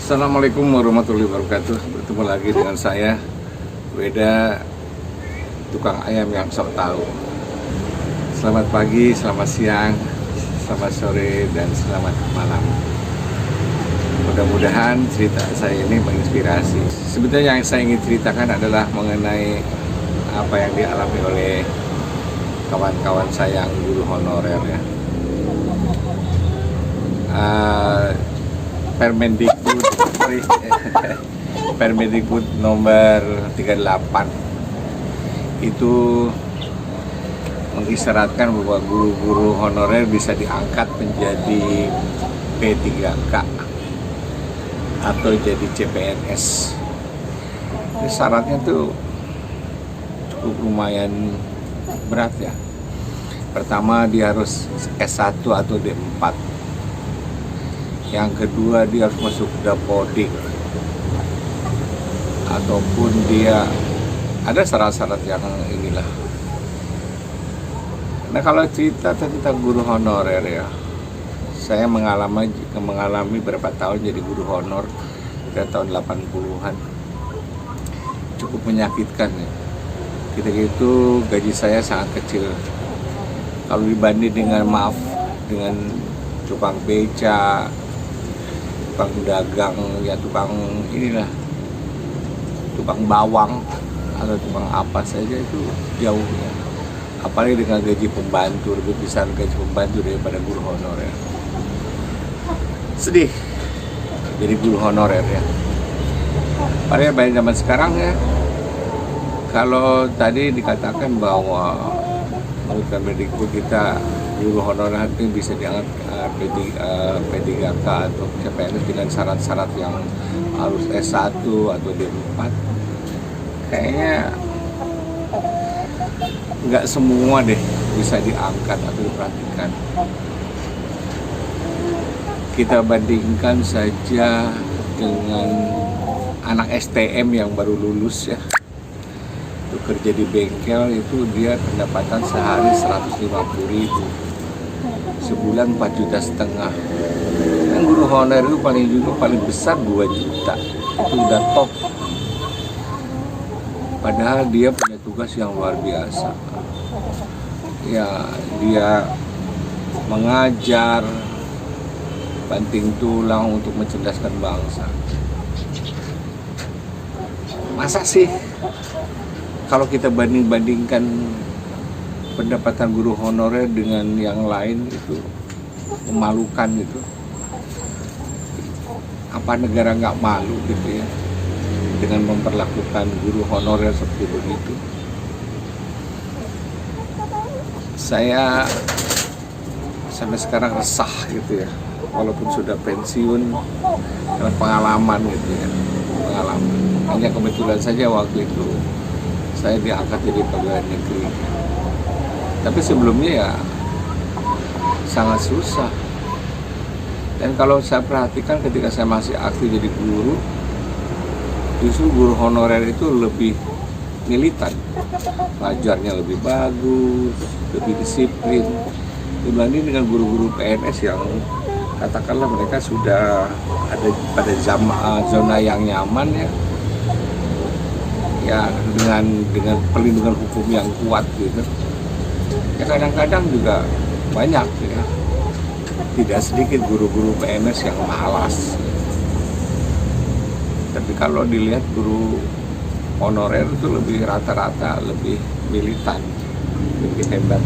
Assalamualaikum warahmatullahi wabarakatuh. Bertemu lagi dengan saya, Weda, tukang ayam yang sok tahu. Selamat pagi, selamat siang, selamat sore, dan selamat malam. Mudah-mudahan cerita saya ini menginspirasi. Sebetulnya yang saya ingin ceritakan adalah mengenai apa yang dialami oleh kawan-kawan saya yang guru honorer ya. Permendikbud nomor 38 itu mengisyaratkan bahwa guru-guru honorer bisa diangkat menjadi P3K atau jadi CPNS. Ini syaratnya tuh cukup lumayan berat ya. Pertama, dia harus S1 atau D4. Yang kedua, dia harus masuk Dapodik, ataupun dia ada syarat-syarat yang inilah. Nah, kalau cerita tentang guru honorer ya, saya mengalami berapa tahun jadi guru honor dari tahun 80-an. Cukup menyakitkan ya. Ketika itu gaji saya sangat kecil. Kalau dibanding dengan dengan tukang beca, tukang dagang ya, tukang bawang atau tukang apa saja itu jauh ya. Apalagi dengan gaji pembantu, lebih besar gaji pembantu daripada guru honorer. Sedih jadi guru honorer ya. Padahal pada zaman sekarang ya, kalau tadi dikatakan bahwa menurut Kemendikbud kita guru honorer itu bisa diangkat P3K atau CPNS dengan syarat-syarat yang harus S1 atau D4. Kayaknya nggak semua deh bisa diangkat atau diperhatikan. Kita bandingkan saja dengan anak STM yang baru lulus ya. Kerja di bengkel itu dia pendapatan sehari 150.000, sebulan 4,5 juta. Dan guru honorer itu paling besar 2 juta, itu udah top. Padahal dia punya tugas yang luar biasa ya, dia mengajar banting tulang untuk mencerdaskan bangsa. Masa sih kalau kita bandingkan pendapatan guru honorer dengan yang lain itu memalukan gitu. Apa negara nggak malu gitu ya dengan memperlakukan guru honorer seperti begitu? Saya sampai sekarang resah gitu ya, walaupun sudah pensiun, karena pengalaman gitu ya, pengalaman. Hanya kebetulan saja waktu itu saya diangkat jadi pegawai negeri. Tapi sebelumnya ya sangat susah. Dan kalau saya perhatikan ketika saya masih aktif jadi guru, justru guru honorer itu lebih militan. Pelajarnya lebih bagus, lebih disiplin dibanding dengan guru-guru PNS yang katakanlah mereka sudah ada pada zona yang nyaman ya, dengan perlindungan hukum yang kuat gitu. Ya kadang-kadang juga banyak ya, tidak sedikit guru-guru PNS yang malas. Tapi kalau dilihat guru honorer itu lebih rata-rata lebih militan, lebih hebat.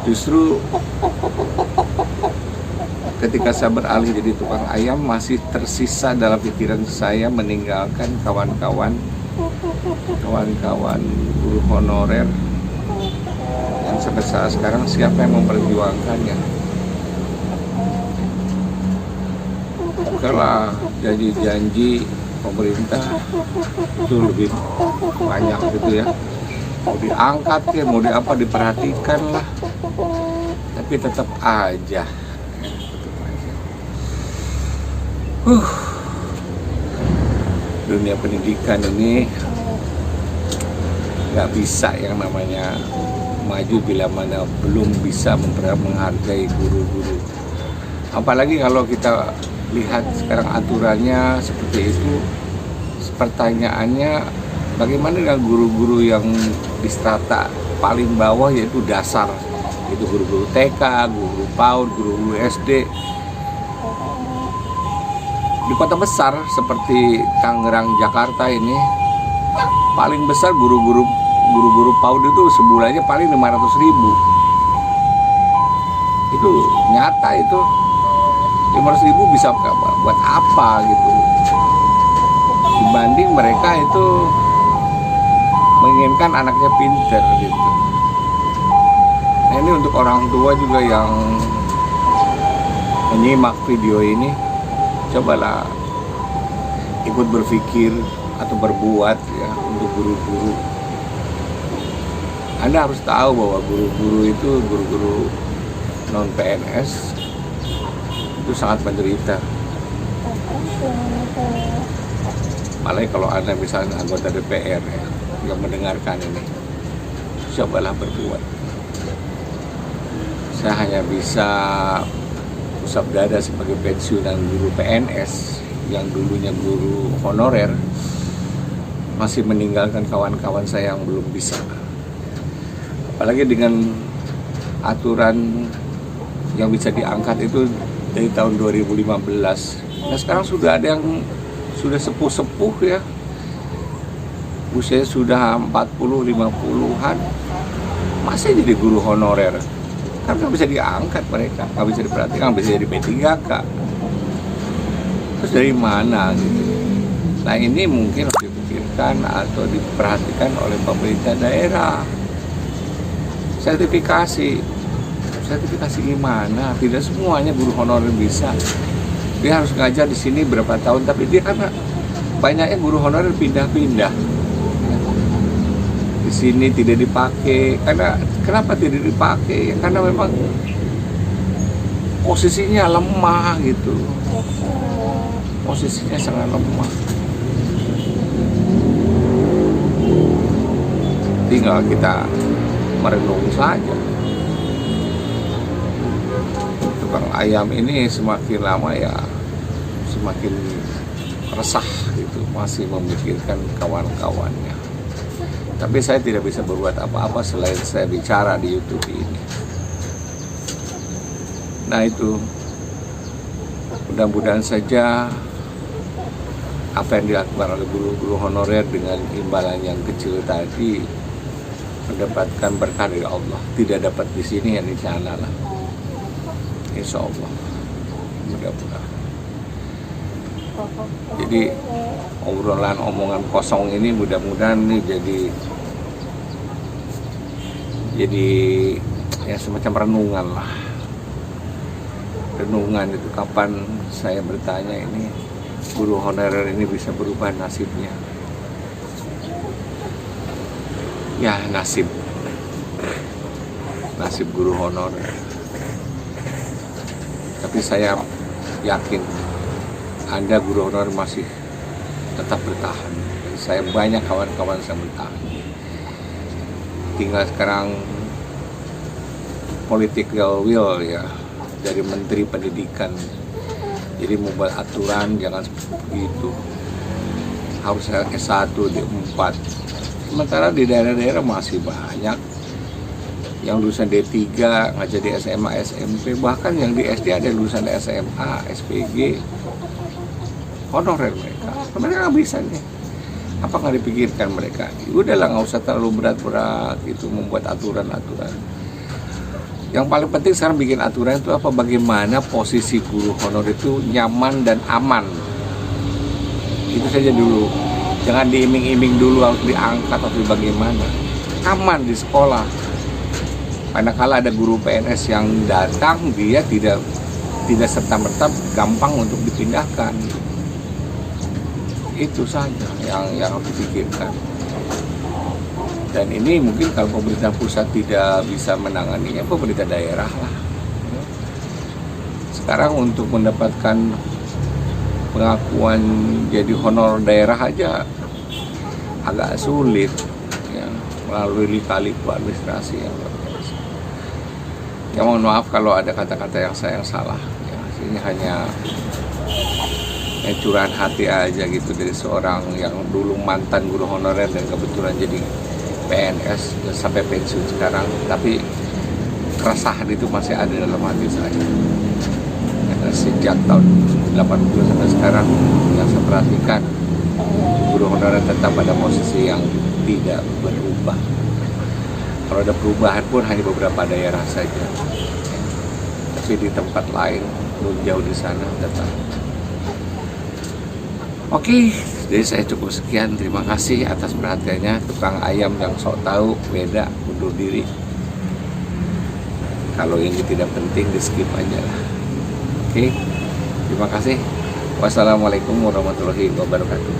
Justru ketika saya beralih jadi tukang ayam, masih tersisa dalam pikiran saya meninggalkan kawan-kawan guru honorer yang sampai saat sekarang siapa yang memperjuangkannya. Kalau janji-janji pemerintah itu lebih banyak gitu ya, mau diangkat ya, mau diperhatikan lah, tapi tetap aja. Dunia pendidikan ini nggak bisa yang namanya maju bila mana belum bisa menghargai guru-guru. Apalagi kalau kita lihat sekarang aturannya seperti itu, pertanyaannya bagaimana dengan guru-guru yang di strata paling bawah, yaitu dasar, itu guru-guru TK, guru PAUD, guru-guru SD. Di kota besar seperti Tangerang, Jakarta ini paling besar guru-guru PAUD itu sebulannya paling 500.000. Itu nyata, itu 500.000 bisa buat apa gitu, dibanding mereka itu menginginkan anaknya pinter gitu. Nah, ini untuk orang tua juga yang menyimak video ini, cobalah ikut berpikir atau berbuat ya untuk guru-guru. Anda harus tahu bahwa guru-guru itu, guru-guru non PNS itu sangat menderita. Apalagi kalau Anda misalnya anggota DPR ya, yang mendengarkan ini, cobalah berbuat. Saya hanya bisa usap dada sebagai pensiunan guru PNS yang dulunya guru honorer, masih meninggalkan kawan-kawan saya yang belum bisa. Apalagi dengan aturan yang bisa diangkat itu dari tahun 2015. Nah, sekarang sudah ada yang sudah sepuh-sepuh ya, usia sudah 40-50-an, masih jadi guru honorer. Kan nggak bisa diangkat mereka, nggak bisa diperhatikan, nggak bisa jadi P3K. Terus dari mana gitu? Nah, ini mungkin harus dipikirkan atau diperhatikan oleh pemerintah daerah. Sertifikasi gimana? Tidak semuanya guru honorer bisa. Dia harus ngajar di sini berapa tahun, tapi dia karena banyaknya guru honorer pindah-pindah. Di sini tidak dipakai. Kenapa tidak dipakai? Karena memang posisinya lemah gitu. Posisinya sangat lemah. Tinggal kita merenung saja. Tukang ayam ini semakin lama ya semakin resah gitu, masih memikirkan kawan-kawannya. Tapi saya tidak bisa berbuat apa-apa selain saya bicara di YouTube ini. Nah, itu mudah-mudahan saja apa yang dilakukan oleh guru-guru honorer dengan imbalan yang kecil tadi mendapatkan berkah dari Allah. Tidak dapat di sini ya di sana lah. Insya Allah, mudah-mudahan. Jadi omongan kosong ini mudah-mudahan nih jadi ya semacam renungan lah. Renungan itu kapan saya bertanya ini guru honorer ini bisa berubah nasibnya. Ya, nasib guru honorer. Tapi saya yakin Anda guru honorer masih tetap bertahan. Saya banyak kawan-kawan saya bertahan. Tinggal sekarang political will ya dari Menteri Pendidikan. Jadi membuat aturan jangan seperti itu. Harus S1, D4. Sementara di daerah-daerah masih banyak yang lulusan D3 ngajar di SMA, SMP, bahkan yang di SD ada lulusan SMA, SPG, honorer mereka nggak bisa nih. Apa nggak dipikirkan mereka? Udahlah, nggak usah terlalu berat-berat itu membuat aturan-aturan. Yang paling penting sekarang bikin aturan itu apa? Bagaimana posisi guru honorer itu nyaman dan aman. Itu saja dulu. Jangan diiming-iming dulu harus diangkat atau bagaimana. Aman di sekolah. Manakala ada guru PNS yang datang, dia tidak serta-merta gampang untuk dipindahkan. Itu saja yang harus dipikirkan. Dan ini mungkin kalau pemerintah pusat tidak bisa menanganinya, pemerintah daerah lah. Sekarang untuk mendapatkan pengakuan jadi honor daerah aja agak sulit ya. melalui lika-liku administrasi yang luar biasa. Ya mohon maaf kalau ada kata-kata yang saya salah. Ya, ini hanya curahan hati aja gitu dari seorang yang dulu mantan guru honorer dan kebetulan jadi PNS sampai pensiun sekarang, tapi keresahan itu masih ada dalam hati saya. Ya, sejak tahun 80 sampai sekarang yang saya perhatikan, guru honorer tetap pada posisi yang tidak berubah. Kalau ada perubahan pun hanya beberapa daerah saja, tapi di tempat lain jauh di sana tetap. Oke, jadi saya cukup sekian. Terima kasih atas perhatiannya. Tukang ayam yang sok tahu beda, undur diri. Kalau ini tidak penting, di skip aja lah. Oke, terima kasih. Wassalamualaikum warahmatullahi wabarakatuh.